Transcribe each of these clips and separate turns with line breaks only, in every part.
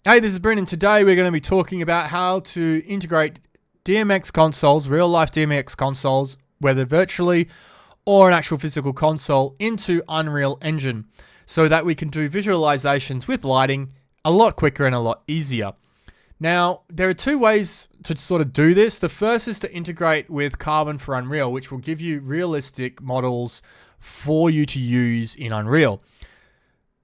Hey, this is Bryn, and today we're going to be talking about how to integrate DMX consoles, real-life DMX consoles, whether virtually or an actual physical console, into Unreal Engine so that we can do visualizations with lighting a lot quicker and a lot easier. Now, there are two ways to sort of do this. The first is to integrate with Carbon for Unreal, which will give you realistic models for you to use in Unreal.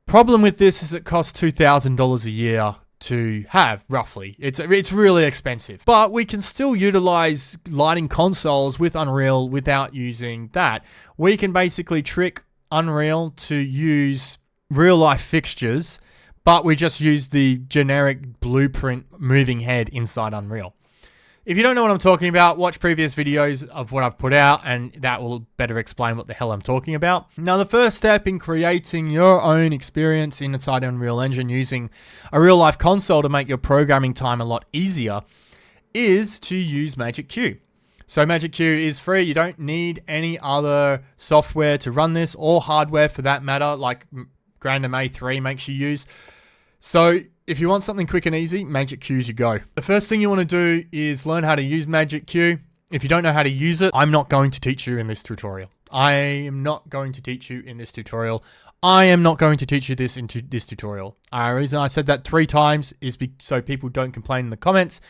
Problem with this is it costs $2,000 a year to have, roughly. It's really expensive. But we can still utilize lighting consoles with Unreal without using that. We can basically trick Unreal to use real-life fixtures, but we just use the generic blueprint moving head inside Unreal. If you don't know what I'm talking about, watch previous videos of what I've put out, and that will better explain what the hell I'm talking about. Now, the first step in creating your own experience inside Unreal Engine using a real-life console to make your programming time a lot easier is to use Magic Q. So Magic Q is free. You don't need any other software to run this, or hardware for that matter, like Grandom A3 makes you use. So if you want something quick and easy, Magic Q is your go. The first thing you want to do is learn how to use Magic Q. If you don't know how to use it, I'm not going to teach you in this tutorial. I am not going to teach you in this tutorial. I am not going to teach you this into this tutorial. The reason I said that 3 times is so people don't complain in the comments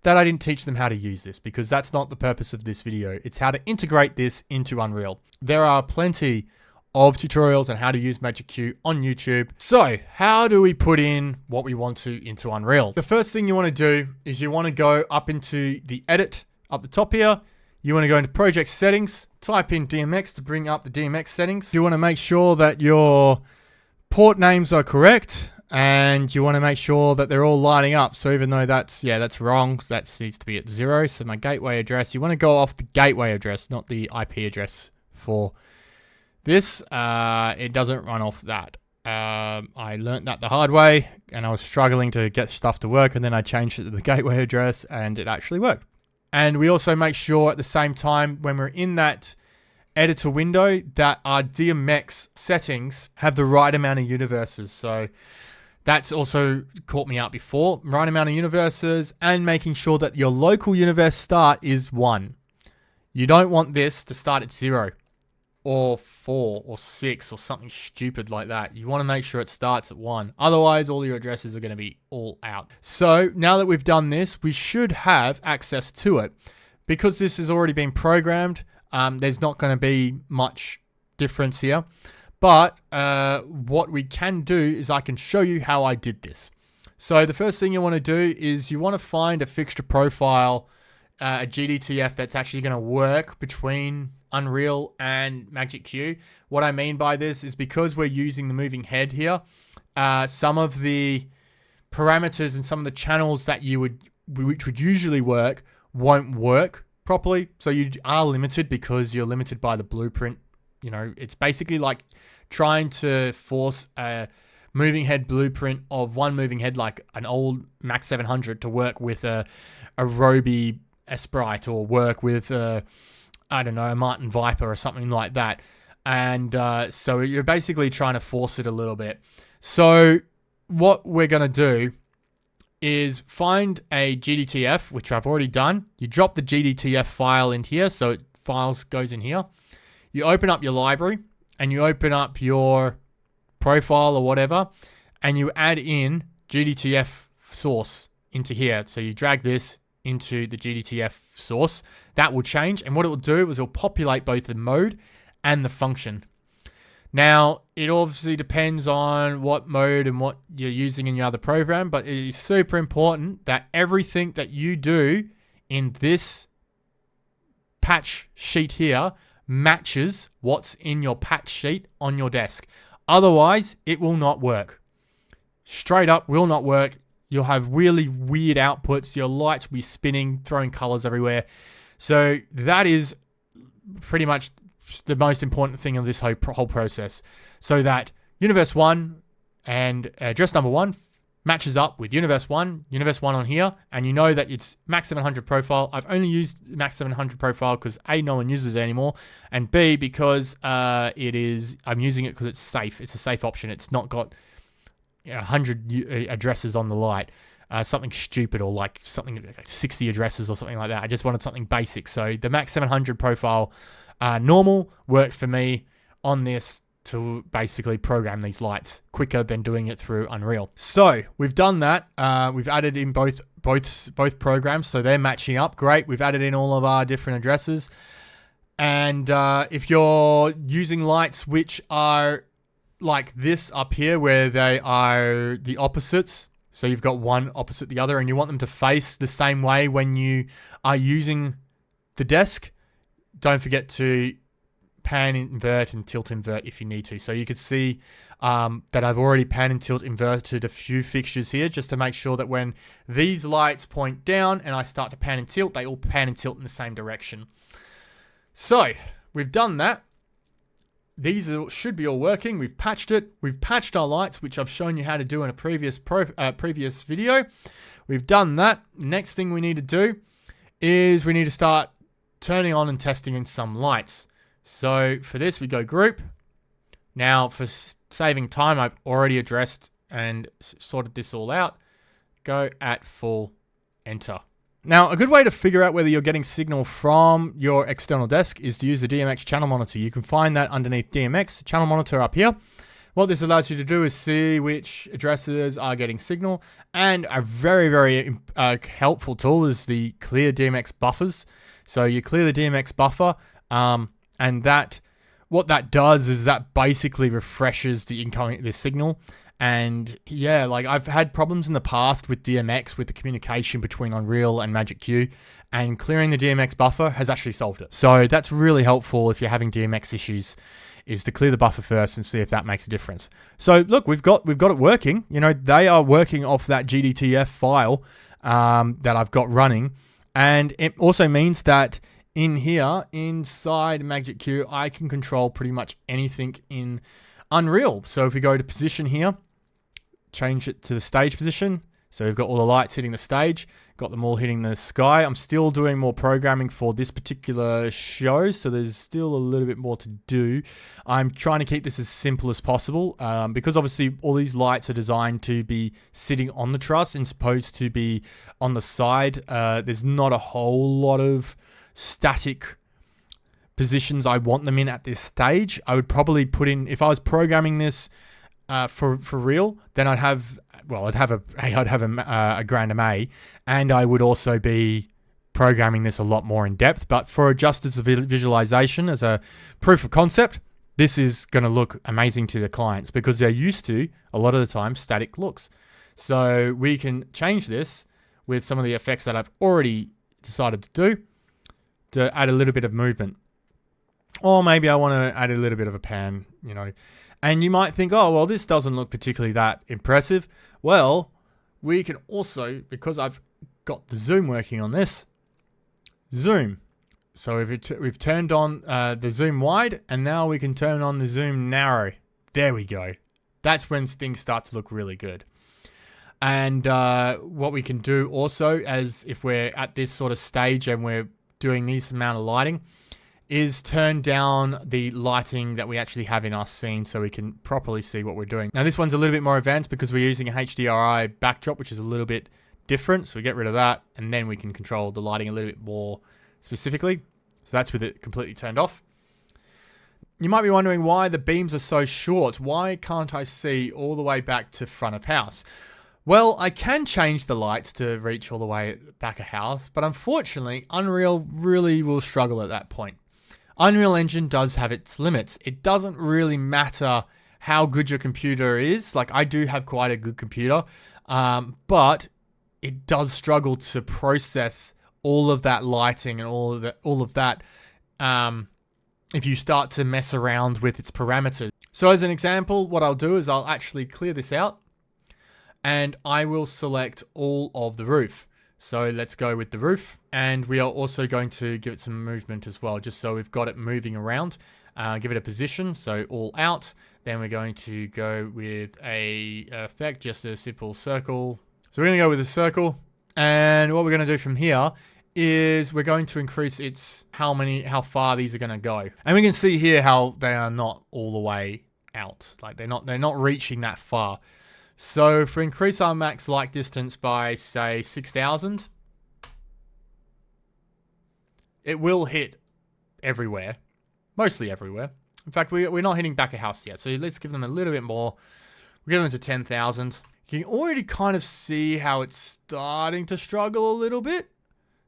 that I didn't teach them how to use this, because that's not the purpose of this video. It's how to integrate this into Unreal. There are plenty of tutorials on how to use Magic Q on YouTube. So how do we put in what we want to into Unreal? The first thing you want to do is you want to go up into the edit up the top here. You want to go into project settings, type in DMX to bring up the DMX settings. You want to make sure that your port names are correct, and you want to make sure that they're all lining up. So even though that's wrong, that needs to be at 0. So my gateway address, you want to go off the gateway address, not the IP address for this. It doesn't run off that. I learnt that the hard way, and I was struggling to get stuff to work, and then I changed it to the gateway address, and it actually worked. And we also make sure at the same time, when we're in that editor window, that our DMX settings have the right amount of universes. So that's also caught me out before. Right amount of universes, and making sure that your local universe start is 1. You don't want this to start at 0. Or 4 or 6 or something stupid like that. You want to make sure it starts at 1. Otherwise, all your addresses are going to be all out. So now that we've done this, we should have access to it. Because this has already been programmed, there's not going to be much difference here. But what we can do is I can show you how I did this. So the first thing you want to do is you want to find a fixture profile, a GDTF that's actually going to work between Unreal and Magic Q. What I mean by this is because we're using the moving head here, some of the parameters and some of the channels that which would usually work won't work properly. So you are limited because you're limited by the blueprint. You know, it's basically like trying to force a moving head blueprint of one moving head, like an old Max 700, to work with a Roby Sprite, or work with I don't know, a Martin Viper or something like that. And so you're basically trying to force it a little bit. So what we're going to do is find a GDTF, which I've already done. You drop the GDTF file in here, so files goes in here. You open up your library, and you open up your profile or whatever, and you add in GDTF source into here. So you drag this into the GDTF source. That will change, and what it will do is it'll populate both the mode and the function. Now, it obviously depends on what mode and what you're using in your other program, but it is super important that everything that you do in this patch sheet here matches what's in your patch sheet on your desk. Otherwise, it will not work. Straight up, will not work. You'll have really weird outputs. Your lights will be spinning, throwing colors everywhere. So that is pretty much the most important thing in this whole process. So that Universe 1 and address number 1 matches up with Universe 1 on here, and you know that it's Max 700 profile. I've only used Max 700 profile because A, no one uses it anymore, and B, because I'm using it because it's safe. It's a safe option. It's not got 100 addresses on the light, something stupid, or like something like 60 addresses or something like that. I just wanted something basic. So the Max 700 profile normal worked for me on this to basically program these lights quicker than doing it through Unreal. So we've done that. We've added in both programs, so they're matching up. Great. We've added in all of our different addresses. And if you're using lights which are like this up here, where they are the opposites, so you've got one opposite the other, and you want them to face the same way when you are using the desk, don't forget to pan invert and tilt invert if you need to. So you could see that I've already pan and tilt inverted a few fixtures here, just to make sure that when these lights point down and I start to pan and tilt, they all pan and tilt in the same direction. So we've done that. These should be all working. We've patched it. We've patched our lights, which I've shown you how to do in a previous video. We've done that. Next thing we need to do is we need to start turning on and testing in some lights. So for this, we go group. Now, for saving time, I've already addressed and sorted this all out. Go at full enter. Now, a good way to figure out whether you're getting signal from your external desk is to use the DMX channel monitor. You can find that underneath DMX channel monitor up here. What this allows you to do is see which addresses are getting signal, and a very, very helpful tool is the clear DMX buffers. So you clear the DMX buffer, and what that does is that basically refreshes the signal. And yeah, like I've had problems in the past with DMX, with the communication between Unreal and Magic Q, and clearing the DMX buffer has actually solved it. So that's really helpful if you're having DMX issues, is to clear the buffer first and see if that makes a difference. So look, we've got it working. You know, they are working off that GDTF file that I've got running, and it also means that in here, inside Magic Q, I can control pretty much anything in Unreal. So if we go to position here, change it to the stage position. So we've got all the lights hitting the stage, got them all hitting the sky. I'm still doing more programming for this particular show, so there's still a little bit more to do. I'm trying to keep this as simple as possible because obviously all these lights are designed to be sitting on the truss and supposed to be on the side. There's not a whole lot of static positions I want them in at this stage. I would probably put in, if I was programming this for real, then I'd have a Grand MA, and I would also be programming this a lot more in depth. But for just as a visualization, as a proof of concept, this is going to look amazing to the clients because they're used to, a lot of the time, static looks. So we can change this with some of the effects that I've already decided to do, to add a little bit of movement. Or maybe I want to add a little bit of a pan, you know. And you might think, oh, well, this doesn't look particularly that impressive. Well, we can also, because I've got the zoom working on this, zoom. So we've turned on the zoom wide, and now we can turn on the zoom narrow. There we go. That's when things start to look really good. And what we can do also, as if we're at this sort of stage and we're doing this amount of lighting, is turn down the lighting that we actually have in our scene so we can properly see what we're doing. Now this one's a little bit more advanced because we're using a HDRI backdrop, which is a little bit different. So we get rid of that, and then we can control the lighting a little bit more specifically. So that's with it completely turned off. You might be wondering why the beams are so short. Why can't I see all the way back to front of house? Well, I can change the lights to reach all the way back of house, but unfortunately, Unreal really will struggle at that point. Unreal Engine does have its limits. It doesn't really matter how good your computer is. Like, I do have quite a good computer, but it does struggle to process all of that lighting and all of that if you start to mess around with its parameters. So as an example, what I'll do is I'll actually clear this out, and I will select all of the roof. So let's go with the roof, and we are also going to give it some movement as well, just so we've got it moving around. Give it a position, so all out. Then we're going to go with a effect, just a simple circle. So we're going to go with a circle, and what we're going to do from here is we're going to increase how far these are going to go. And we can see here how they are not all the way out, like they're not reaching that far. So if we increase our max light distance by, say, 6,000, it will hit everywhere, mostly everywhere. In fact, we're not hitting back a house yet, so let's give them a little bit more. We'll give them to 10,000. You can already kind of see how it's starting to struggle a little bit.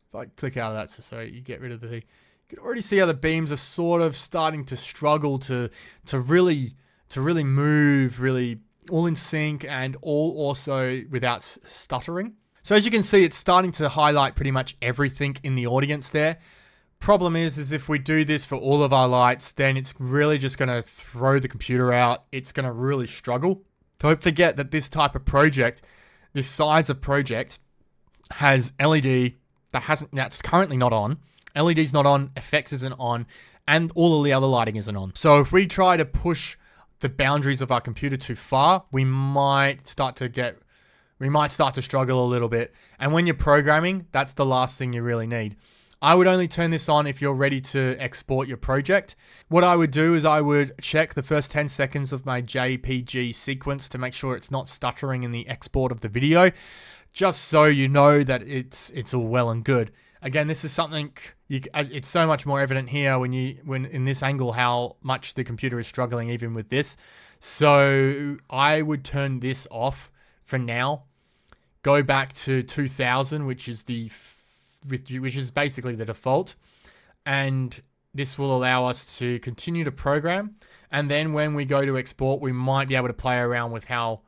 If I click out of that, so you get rid of the thing, you can already see how the beams are sort of starting to struggle to really move, really all in sync and all also without stuttering. So as you can see, it's starting to highlight pretty much everything in the audience there. Problem is if we do this for all of our lights, then it's really just going to throw the computer out. It's going to really struggle. Don't forget that this type of project, this size of project, has LED that's currently not on. LED's not on, FX isn't on, and all of the other lighting isn't on. So if we try to push the boundaries of our computer too far, we might start to struggle a little bit. And when you're programming, that's the last thing you really need. I would only turn this on if you're ready to export your project. What I would do is I would check the first 10 seconds of my JPG sequence to make sure it's not stuttering in the export of the video, just so you know that it's all well and good. Again, this is something it's so much more evident here when in this angle how much the computer is struggling even with this. So I would turn this off for now. Go back to 2000, which is basically the default, and this will allow us to continue to program. And then when we go to export, we might be able to play around with how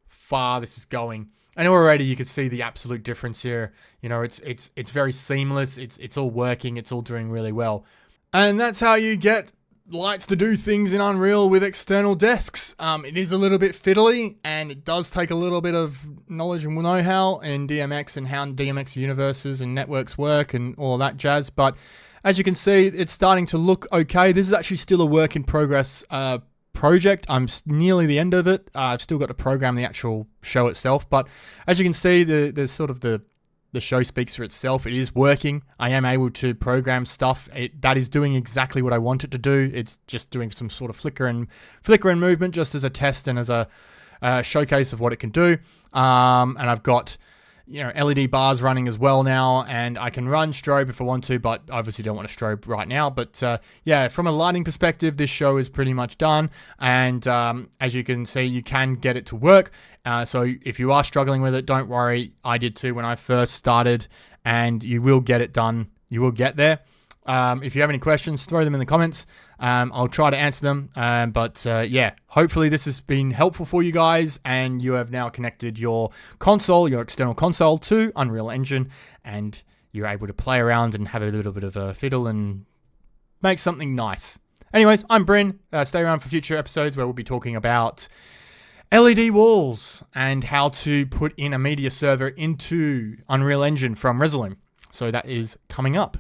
far this is going. And already you can see the absolute difference here. You know, it's very seamless. It's all working. It's all doing really well. And that's how you get lights to do things in Unreal with external desks. It is a little bit fiddly, and it does take a little bit of knowledge and know-how in DMX and how DMX universes and networks work and all that jazz. But as you can see, it's starting to look okay. This is actually still a work in progress project. I'm nearly the end of it. I've still got to program the actual show itself, but as you can see, the show speaks for itself. It is working. I am able to program stuff that is doing exactly what I want it to do. It's just doing some sort of flicker and movement just as a test and as a showcase of what it can do. And I've got LED bars running as well now, and I can run strobe if I want to, but obviously don't want to strobe right now. But yeah, from a lighting perspective, this show is pretty much done, and as you can see, you can get it to work. So if you are struggling with it, don't worry. I did too when I first started, and you will get it done. You will get there. If you have any questions, throw them in the comments. I'll try to answer them. But yeah, hopefully this has been helpful for you guys, and you have now connected your console, your external console, to Unreal Engine, and you're able to play around and have a little bit of a fiddle and make something nice. Anyways, I'm Bryn. Stay around for future episodes where we'll be talking about LED walls and how to put in a media server into Unreal Engine from Resolume. So that is coming up.